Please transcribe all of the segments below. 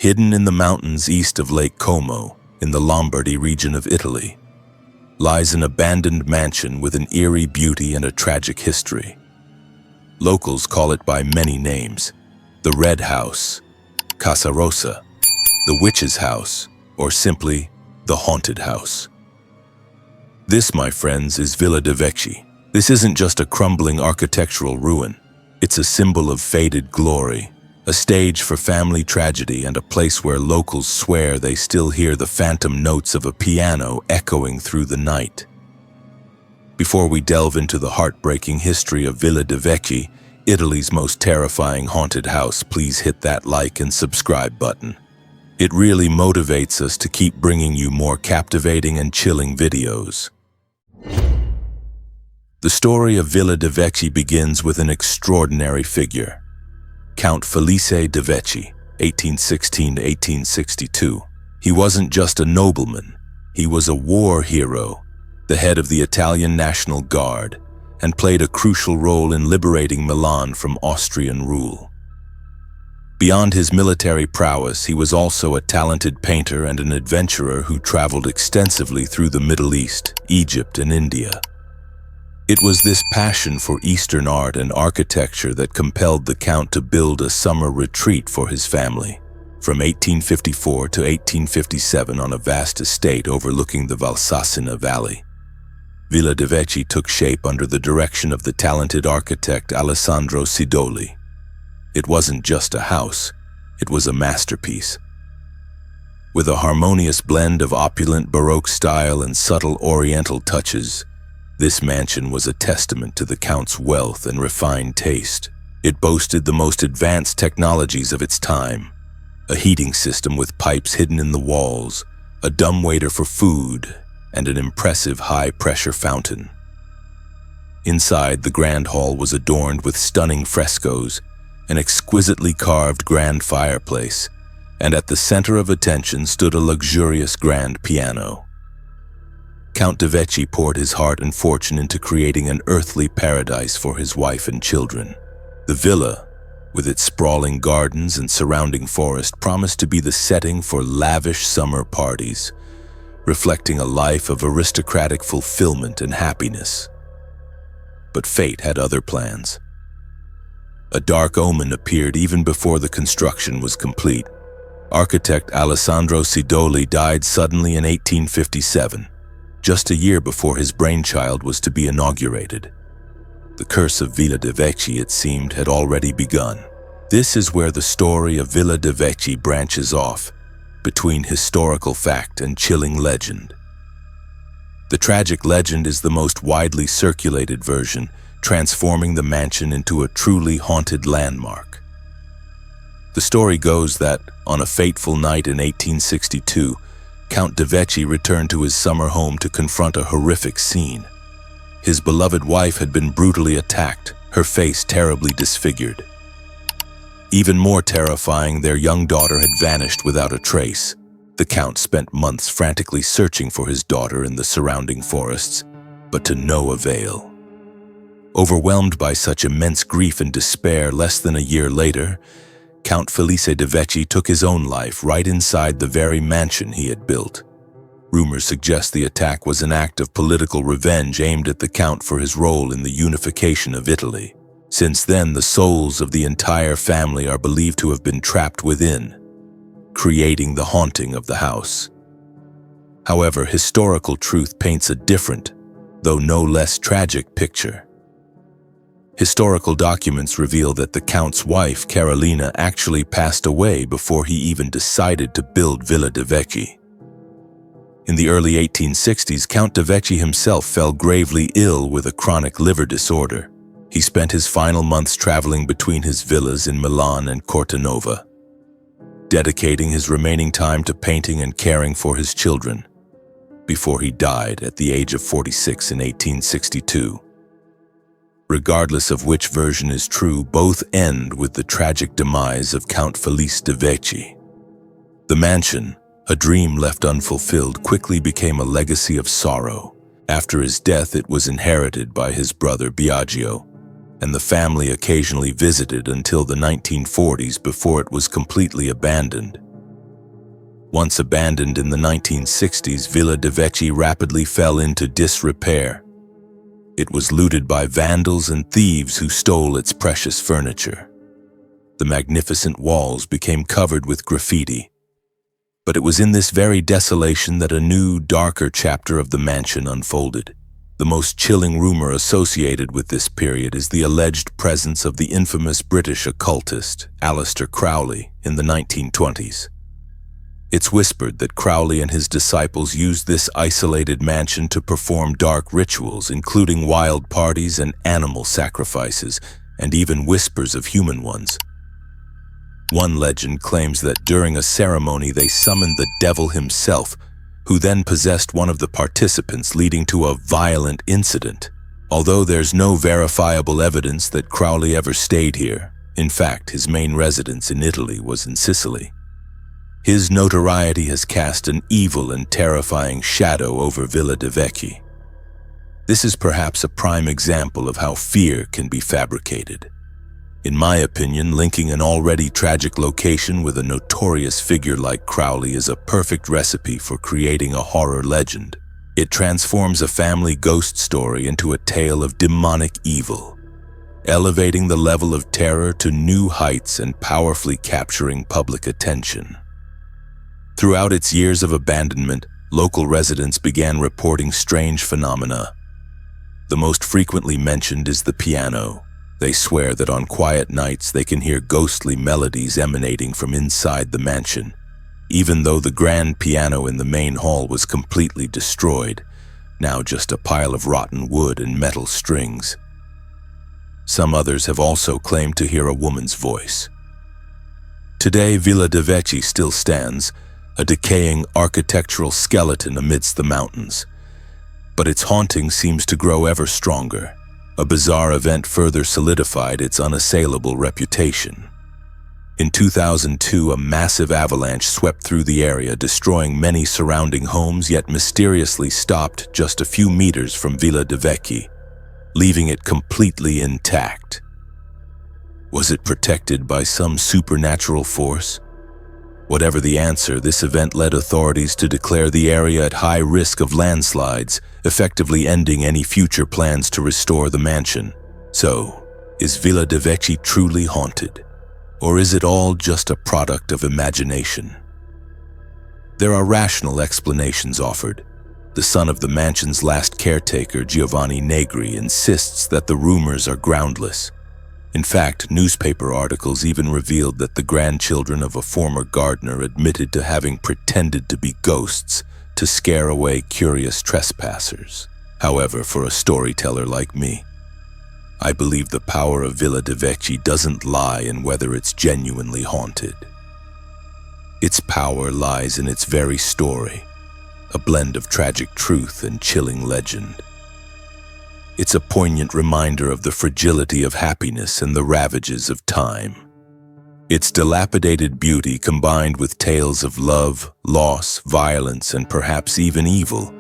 Hidden in the mountains east of Lake Como, in the Lombardy region of Italy, lies an abandoned mansion with an eerie beauty and a tragic history. Locals call it by many names: the Red House, Casa Rosa, the Witch's House, or simply the Haunted House. This, my friends, is Villa de Vecchi. This isn't just a crumbling architectural ruin. It's a symbol of faded glory, a stage for family tragedy, and a place where locals swear they still hear the phantom notes of a piano echoing through the night. Before we delve into the heartbreaking history of Villa de Vecchi, Italy's most terrifying haunted house, please hit that like and subscribe button. It really motivates us to keep bringing you more captivating and chilling videos. The story of Villa de Vecchi begins with an extraordinary figure, Count Felice De Vecchi, 1816 to 1862. He wasn't just a nobleman, he was a war hero, the head of the Italian National Guard, and played a crucial role in liberating Milan from Austrian rule. Beyond his military prowess, he was also a talented painter and an adventurer who traveled extensively through the Middle East, Egypt, and India. It was this passion for Eastern art and architecture that compelled the Count to build a summer retreat for his family, from 1854 to 1857 on a vast estate overlooking the Valsassina Valley. Villa de Vecchi took shape under the direction of the talented architect Alessandro Sidoli. It wasn't just a house, it was a masterpiece. With a harmonious blend of opulent Baroque style and subtle Oriental touches, this mansion was a testament to the Count's wealth and refined taste. It boasted the most advanced technologies of its time: a heating system with pipes hidden in the walls, a dumbwaiter for food, and an impressive high-pressure fountain. Inside, the grand hall was adorned with stunning frescoes, an exquisitely carved grand fireplace, and at the center of attention stood a luxurious grand piano. Count de Vecchi poured his heart and fortune into creating an earthly paradise for his wife and children. The villa, with its sprawling gardens and surrounding forest, promised to be the setting for lavish summer parties, reflecting a life of aristocratic fulfillment and happiness. But fate had other plans. A dark omen appeared even before the construction was complete. Architect Alessandro Sidoli died suddenly in 1857, just a year before his brainchild was to be inaugurated. The curse of Villa de Vecchi, it seemed, had already begun. This is where the story of Villa de Vecchi branches off, between historical fact and chilling legend. The tragic legend is the most widely circulated version, transforming the mansion into a truly haunted landmark. The story goes that, on a fateful night in 1862, Count de Vecchi returned to his summer home to confront a horrific scene. His beloved wife had been brutally attacked, her face terribly disfigured. Even more terrifying, their young daughter had vanished without a trace. The Count spent months frantically searching for his daughter in the surrounding forests, but to no avail. Overwhelmed by such immense grief and despair, less than a year later, Count Felice De Vecchi took his own life right inside the very mansion he had built. Rumors suggest the attack was an act of political revenge aimed at the Count for his role in the unification of Italy. Since then, the souls of the entire family are believed to have been trapped within, creating the haunting of the house. However, historical truth paints a different, though no less tragic picture. Historical documents reveal that the Count's wife, Carolina, actually passed away before he even decided to build Villa de Vecchi. In the early 1860s, Count de Vecchi himself fell gravely ill with a chronic liver disorder. He spent his final months traveling between his villas in Milan and Cortanova, dedicating his remaining time to painting and caring for his children, before he died at the age of 46 in 1862. Regardless of which version is true, both end with the tragic demise of Count Felice De Vecchi. The mansion, a dream left unfulfilled, quickly became a legacy of sorrow. After his death, it was inherited by his brother Biagio, and the family occasionally visited until the 1940s before it was completely abandoned. Once abandoned in the 1960s, Villa de Vecchi rapidly fell into disrepair. It was looted by vandals and thieves who stole its precious furniture. The magnificent walls became covered with graffiti. But it was in this very desolation that a new, darker chapter of the mansion unfolded. The most chilling rumor associated with this period is the alleged presence of the infamous British occultist, Aleister Crowley, in the 1920s. It's whispered that Crowley and his disciples used this isolated mansion to perform dark rituals, including wild parties and animal sacrifices, and even whispers of human ones. One legend claims that during a ceremony they summoned the devil himself, who then possessed one of the participants, leading to a violent incident. Although there's no verifiable evidence that Crowley ever stayed here, in fact, his main residence in Italy was in Sicily. His notoriety has cast an evil and terrifying shadow over Villa de Vecchi. This is perhaps a prime example of how fear can be fabricated. In my opinion, linking an already tragic location with a notorious figure like Crowley is a perfect recipe for creating a horror legend. It transforms a family ghost story into a tale of demonic evil, elevating the level of terror to new heights and powerfully capturing public attention. Throughout its years of abandonment, local residents began reporting strange phenomena. The most frequently mentioned is the piano. They swear that on quiet nights they can hear ghostly melodies emanating from inside the mansion, even though the grand piano in the main hall was completely destroyed, now just a pile of rotten wood and metal strings. Some others have also claimed to hear a woman's voice. Today, Villa de Vecchi still stands, a decaying architectural skeleton amidst the mountains. But its haunting seems to grow ever stronger. A bizarre event further solidified its unassailable reputation. In 2002, a massive avalanche swept through the area, destroying many surrounding homes, yet mysteriously stopped just a few meters from Villa de Vecchi, leaving it completely intact. Was it protected by some supernatural force? Whatever the answer, this event led authorities to declare the area at high risk of landslides, effectively ending any future plans to restore the mansion. So, is Villa de Vecchi truly haunted? Or is it all just a product of imagination? There are rational explanations offered. The son of the mansion's last caretaker, Giovanni Negri, insists that the rumors are groundless. In fact, newspaper articles even revealed that the grandchildren of a former gardener admitted to having pretended to be ghosts to scare away curious trespassers. However, for a storyteller like me, I believe the power of Villa de Vecchi doesn't lie in whether it's genuinely haunted. Its power lies in its very story, a blend of tragic truth and chilling legend. It's a poignant reminder of the fragility of happiness and the ravages of time. Its dilapidated beauty, combined with tales of love, loss, violence, and perhaps even evil,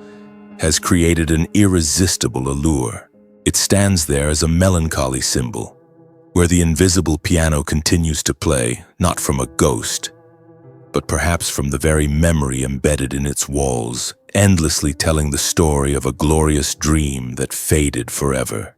has created an irresistible allure. It stands there as a melancholy symbol, where the invisible piano continues to play, not from a ghost, but perhaps from the very memory embedded in its walls, endlessly telling the story of a glorious dream that faded forever.